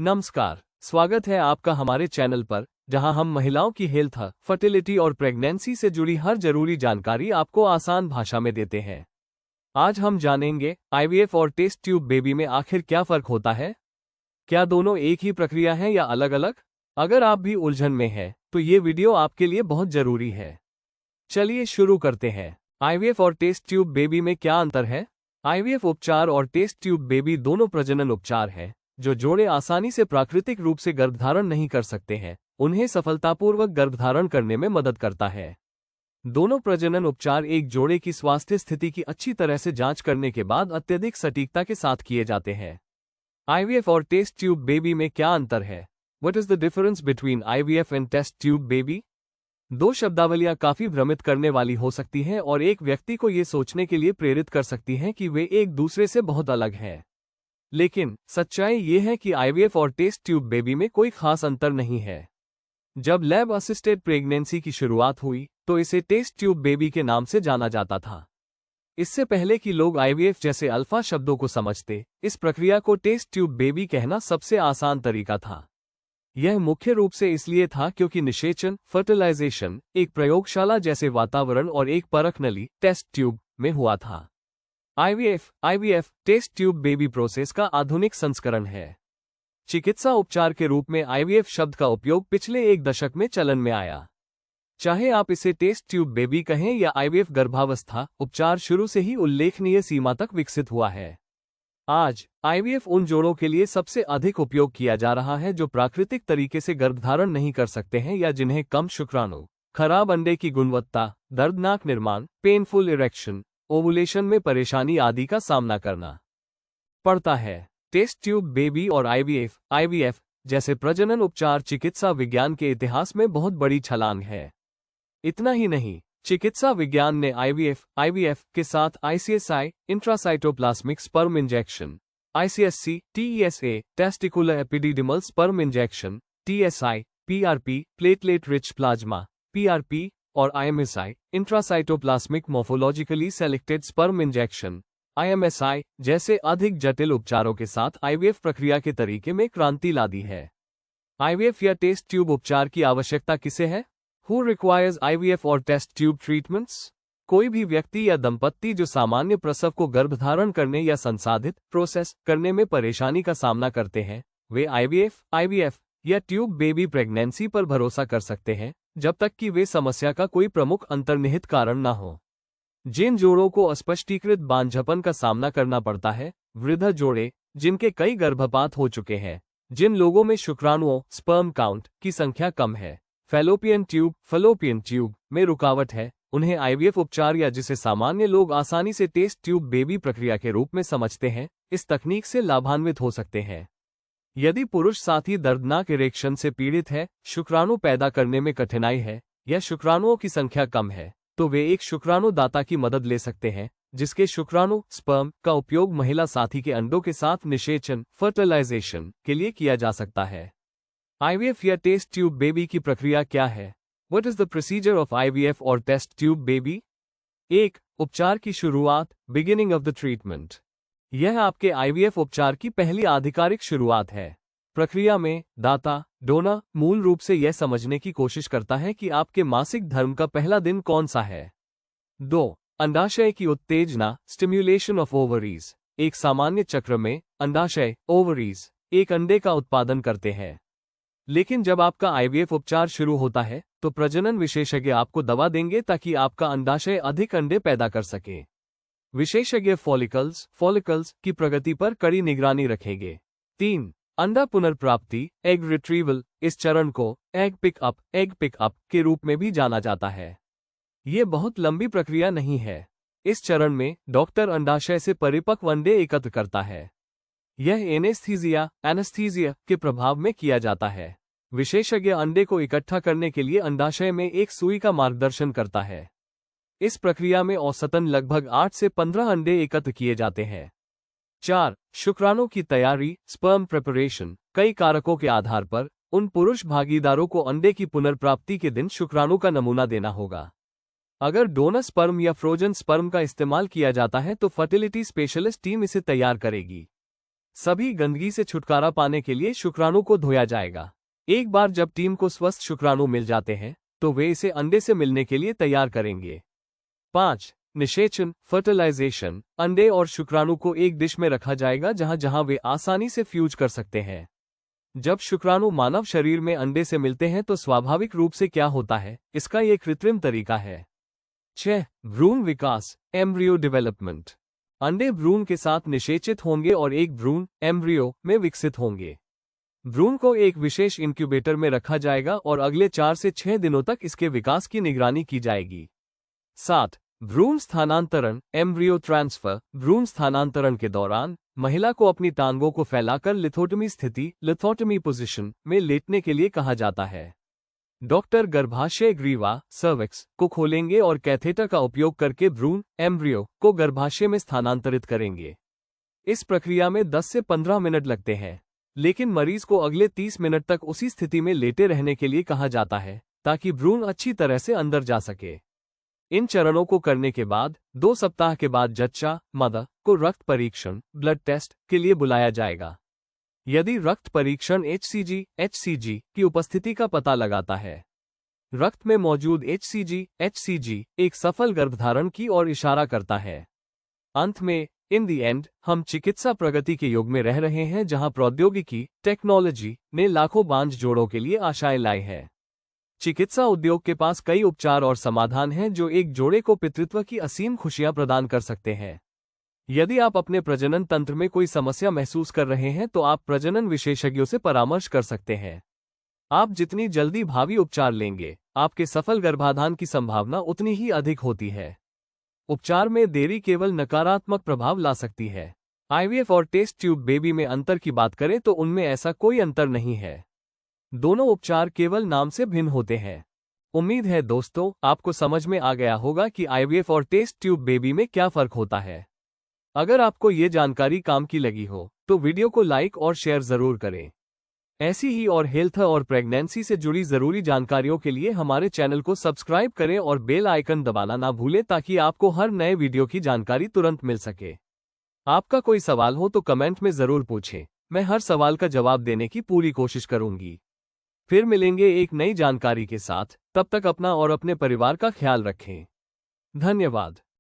नमस्कार, स्वागत है आपका हमारे चैनल पर, जहां हम महिलाओं की हेल्थ, फर्टिलिटी और प्रेगनेंसी से जुड़ी हर जरूरी जानकारी आपको आसान भाषा में देते हैं। आज हम जानेंगे आईवीएफ और टेस्ट ट्यूब बेबी में आखिर क्या फर्क होता है। क्या दोनों एक ही प्रक्रिया है या अलग अलग? अगर आप भी उलझन में हैं, तो ये वीडियो आपके लिए बहुत जरूरी है। चलिए शुरू करते हैं। आईवीएफ और टेस्ट ट्यूब बेबी में क्या अंतर है? आईवीएफ उपचार और टेस्ट ट्यूब बेबी दोनों प्रजनन उपचार हैं, जो जोड़े आसानी से प्राकृतिक रूप से गर्भधारण नहीं कर सकते हैं, उन्हें सफलतापूर्वक गर्भधारण करने में मदद करता है। दोनों प्रजनन उपचार एक जोड़े की स्वास्थ्य स्थिति की अच्छी तरह से जांच करने के बाद अत्यधिक सटीकता के साथ किए जाते हैं। आईवीएफ और टेस्ट ट्यूब बेबी में क्या अंतर है? What is the difference between IVF and test tube baby? दो शब्दावलियां काफी भ्रमित करने वाली हो सकती हैं और एक व्यक्ति को ये सोचने के लिए प्रेरित कर सकती हैं कि वे एक दूसरे से बहुत अलग हैं। लेकिन सच्चाई ये है कि आईवीएफ और टेस्ट ट्यूब बेबी में कोई खास अंतर नहीं है। जब लैब असिस्टेड प्रेगनेंसी की शुरुआत हुई, तो इसे टेस्ट ट्यूब बेबी के नाम से जाना जाता था। इससे पहले कि लोग आईवीएफ जैसे अल्फा शब्दों को समझते, इस प्रक्रिया को टेस्ट ट्यूब बेबी कहना सबसे आसान तरीका था। यह मुख्य रूप से इसलिए था क्योंकि निषेचन, फर्टिलाइजेशन, एक प्रयोगशाला जैसे वातावरण और एक परख नली, टेस्ट ट्यूब, में हुआ था। IVF test tube baby process का आधुनिक संस्करण है। चिकित्सा उपचार के रूप में आईवीएफ शब्द का उपयोग पिछले एक दशक में चलन में आया। चाहे आप इसे टेस्ट ट्यूब बेबी कहें या आईवीएफ, गर्भावस्था उपचार शुरू से ही उल्लेखनीय सीमा तक विकसित हुआ है। आज आईवीएफ उन जोड़ों के लिए सबसे अधिक उपयोग किया जा रहा है जो प्राकृतिक तरीके से गर्भधारण नहीं कर सकते हैं या जिन्हें कम शुक्राणु, खराब अंडे की गुणवत्ता, दर्दनाक निर्माण, पेनफुल इरेक्शन, ओवुलेशन में परेशानी आदि का सामना करना पड़ता है। टेस्ट ट्यूब बेबी और आईवीएफ जैसे प्रजनन उपचार चिकित्सा विज्ञान के इतिहास में बहुत बड़ी छलांग है। इतना ही नहीं, चिकित्सा विज्ञान ने आईवीएफ के साथ ICSI, intracytoplasmic sperm injection, ICSC, TESA, testicular epididymal sperm injection, TSI, PRP, platelet rich plasma, PRP, और IMSI, intracytoplasmic morphologically selected sperm injection, IMSI, जैसे अधिक जटिल उपचारों के साथ आईवीएफ प्रक्रिया के तरीके में क्रांति ला दी है। आईवीएफ या टेस्ट ट्यूब उपचार की आवश्यकता किसे है? Who requires IVF और टेस्ट ट्यूब ट्रीटमेंट्स? कोई भी व्यक्ति या दंपत्ति जो सामान्य प्रसव को गर्भधारण करने या संसाधित प्रोसेस करने में परेशानी का सामना करते हैं, वे आईवीएफ या ट्यूब बेबी प्रेगनेंसी पर भरोसा कर सकते हैं, जब तक कि वे समस्या का कोई प्रमुख अंतर्निहित कारण न हो। जिन जोड़ों को अस्पष्टीकृत बांझपन का सामना करना पड़ता है, वृद्ध जोड़े जिनके कई गर्भपात हो चुके हैं, जिन लोगों में शुक्राणुओं स्पर्म काउंट की संख्या कम है, फैलोपियन ट्यूब में रुकावट है, उन्हें आईवीएफ उपचार या जिसे सामान्य लोग आसानी से टेस्ट ट्यूब बेबी प्रक्रिया के रूप में समझते हैं, इस तकनीक से लाभान्वित हो सकते हैं। यदि पुरुष साथी दर्दनाक इरेक्शन से पीड़ित है, शुक्राणु पैदा करने में कठिनाई है या शुक्राणुओं की संख्या कम है, तो वे एक शुक्राणु दाता की मदद ले सकते हैं, जिसके शुक्राणु स्पर्म का उपयोग महिला साथी के अंडों के साथ निषेचन, फर्टिलाइजेशन के लिए किया जा सकता है। आईवीएफ या टेस्ट ट्यूब बेबी की प्रक्रिया क्या है? What is the procedure of IVF और टेस्ट ट्यूब बेबी? 1. उपचार की शुरुआत, बिगिनिंग ऑफ द ट्रीटमेंट। यह आपके आईवीएफ उपचार की पहली आधिकारिक शुरुआत है। प्रक्रिया में दाता, डोनर, मूल रूप से यह समझने की कोशिश करता है कि आपके मासिक धर्म का पहला दिन कौन सा है। 2. अंडाशय की उत्तेजना, स्टिम्युलेशन ऑफ ओवरीज। एक सामान्य चक्र में अंडाशय, ओवरीज, एक अंडे का उत्पादन करते हैं। लेकिन जब आपका आईवीएफ उपचार शुरू होता है, तो प्रजनन विशेषज्ञ आपको दवा देंगे ताकि आपका अंडाशय अधिक अंडे पैदा कर सके। विशेषज्ञ फॉलिकल्स की प्रगति पर कड़ी निगरानी रखेंगे। 3. अंडा पुनर्प्राप्ति, एग रिट्रीवल। इस चरण को एग पिकअप के रूप में भी जाना जाता है। ये बहुत लंबी प्रक्रिया नहीं है। इस चरण में डॉक्टर अंडाशय से परिपक्व अंडे एकत्र करता है। यह एनेस्थीसिया के प्रभाव में किया जाता है। विशेषज्ञ अंडे को इकट्ठा करने के लिए अंडाशय में एक सुई का मार्गदर्शन करता है। इस प्रक्रिया में औसतन लगभग 8 से 15 अंडे एकत्र किए जाते हैं। 4. शुक्राणु की तैयारी, स्पर्म प्रिपरेशन। कई कारकों के आधार पर उन पुरुष भागीदारों को अंडे की पुनर्प्राप्ति के दिन शुक्राणु का नमूना देना होगा। अगर डोनर स्पर्म या फ्रोजन स्पर्म का इस्तेमाल किया जाता है तो फर्टिलिटी स्पेशलिस्ट टीम इसे तैयार करेगी। सभी गंदगी से छुटकारा पाने के लिए शुक्राणु को धोया जाएगा। एक बार जब टीम को स्वस्थ शुक्राणु मिल जाते हैं तो वे इसे अंडे से मिलने के लिए तैयार करेंगे। 5. निषेचन फर्टिलाइजेशन। अंडे और शुक्राणु को एक डिश में रखा जाएगा जहां जहां वे आसानी से फ्यूज कर सकते हैं। जब शुक्राणु मानव शरीर में अंडे से मिलते हैं तो स्वाभाविक रूप से क्या होता है, इसका एक कृत्रिम तरीका है। 6. भ्रूण विकास एम्ब्रियो डेवलपमेंट। अंडे भ्रूण के साथ निषेचित होंगे और एक भ्रूण एम्ब्रियो में विकसित होंगे। भ्रूण को एक विशेष इंक्यूबेटर में रखा जाएगा और अगले 4 से 6 दिनों तक इसके विकास की निगरानी की जाएगी। 7. भ्रूण स्थानांतरण एम्ब्रियो ट्रांसफर। भ्रूण स्थानांतरण के दौरान महिला को अपनी टांगों को फैलाकर लिथोटमी स्थिति लिथोटमी पोजीशन में लेटने के लिए कहा जाता है। डॉक्टर गर्भाशय ग्रीवा सर्विक्स को खोलेंगे और कैथेटर का उपयोग करके भ्रूण एम्ब्रियो को गर्भाशय में स्थानांतरित करेंगे। इस प्रक्रिया में 10 से 15 मिनट लगते हैं, लेकिन मरीज को अगले 30 मिनट तक उसी स्थिति में लेटे रहने के लिए कहा जाता है ताकि भ्रूण अच्छी तरह से अंदर जा सके। इन चरणों को करने के बाद 2 सप्ताह के बाद जच्चा मदर को रक्त परीक्षण ब्लड टेस्ट के लिए बुलाया जाएगा। यदि रक्त परीक्षण HCG की उपस्थिति का पता लगाता है, रक्त में मौजूद HCG एक सफल गर्भधारण की ओर इशारा करता है। अंत में इन दी एंड हम चिकित्सा प्रगति के युग में रह रहे हैं जहां प्रौद्योगिकी टेक्नोलॉजी ने लाखों बांझ जोड़ों के लिए आशाएं लाई है। चिकित्सा उद्योग के पास कई उपचार और समाधान हैं जो एक जोड़े को पितृत्व की असीम खुशियां प्रदान कर सकते हैं। यदि आप अपने प्रजनन तंत्र में कोई समस्या महसूस कर रहे हैं तो आप प्रजनन विशेषज्ञों से परामर्श कर सकते हैं। आप जितनी जल्दी भावी उपचार लेंगे, आपके सफल गर्भाधान की संभावना उतनी ही अधिक होती है। उपचार में देरी केवल नकारात्मक प्रभाव ला सकती है। IVF और टेस्ट ट्यूब बेबी में अंतर की बात करें तो उनमें ऐसा कोई अंतर नहीं है। दोनों उपचार केवल नाम से भिन्न होते हैं। उम्मीद है दोस्तों, आपको समझ में आ गया होगा कि IVF और टेस्ट ट्यूब बेबी में क्या फर्क होता है। अगर आपको ये जानकारी काम की लगी हो तो वीडियो को लाइक और शेयर जरूर करें। ऐसी ही और हेल्थ और प्रेगनेंसी से जुड़ी जरूरी जानकारियों के लिए हमारे चैनल को सब्सक्राइब करें और बेल आइकन दबाना ना भूलें ताकि आपको हर नए वीडियो की जानकारी तुरंत मिल सके। आपका कोई सवाल हो तो कमेंट में जरूर पूछें, मैं हर सवाल का जवाब देने की पूरी कोशिश करूंगी। फिर मिलेंगे एक नई जानकारी के साथ, तब तक अपना और अपने परिवार का ख्याल रखें। धन्यवाद।